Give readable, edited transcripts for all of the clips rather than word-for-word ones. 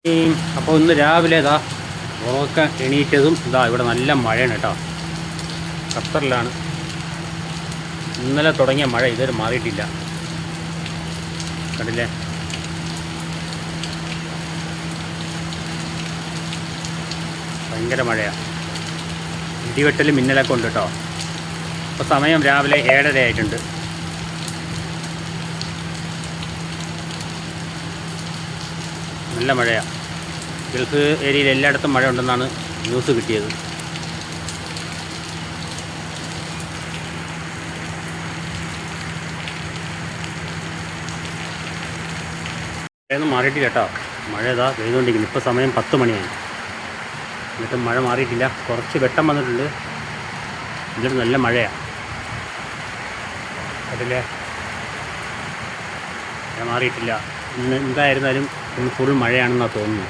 അപ്പോൾ ഇന്ന് രാവിലെ ഇതാ ഉറക്കം എണീറ്റതും ഇവിടെ നല്ല മഴയാണ് കേട്ടോ. ഖത്തറിലാണ് ഇന്നലെ തുടങ്ങിയ മഴ ഇതുവരെ മാറിയിട്ടില്ല. കണ്ടില്ലേ, ഭയങ്കര മഴയാണ്. ഇടിവെട്ടലും മിന്നലൊക്കെ ഉണ്ട് കേട്ടോ. ഇപ്പോൾ സമയം രാവിലെ 7:30 ആയിട്ടുണ്ട്. നല്ല മഴയാണ്. ഗൾഫ് ഏരിയയിൽ എല്ലായിടത്തും മഴ ഉണ്ടെന്നാണ് ന്യൂസ് കിട്ടിയത്. മഴയൊന്നും മാറിയിട്ടില്ല കേട്ടോ. മഴ ഇതാ പെയ്തുകൊണ്ടിരിക്കുന്നു. ഇപ്പോൾ സമയം 10 മണിയായി, എന്നിട്ട് മഴ മാറിയിട്ടില്ല. കുറച്ച് വെട്ടം വന്നിട്ടുണ്ട്, എന്നിട്ട് നല്ല മഴയാണ്. അതില്ലേ, മഴ മാറിയിട്ടില്ല. ഇന്ന് എന്തായിരുന്നാലും ഇന്ന് ഫുൾ മഴയാണെന്നാണ് തോന്നുന്നു.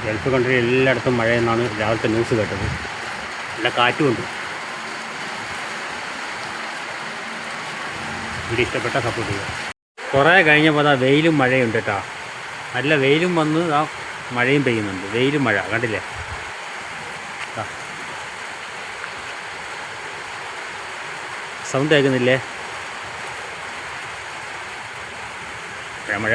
ഗൾഫ് കൺട്രി എല്ലായിടത്തും മഴയെന്നാണ് രാവിലത്തെ ന്യൂസ് കേട്ടത്. നല്ല കാറ്റുമുണ്ട്. വീഡിയോ ഇഷ്ടപ്പെട്ട സപ്പോർട്ട് ചെയ്യുക. കുറേ കഴിഞ്ഞപ്പോൾ അതാ വെയിലും മഴയുണ്ട് കേട്ടോ. നല്ല വെയിലും വന്ന് ആ മഴയും പെയ്യുന്നുണ്ട്. വെയിലും മഴ കണ്ടില്ലേ. സൗണ്ട് കേൾക്കുന്നില്ലേ? മഴ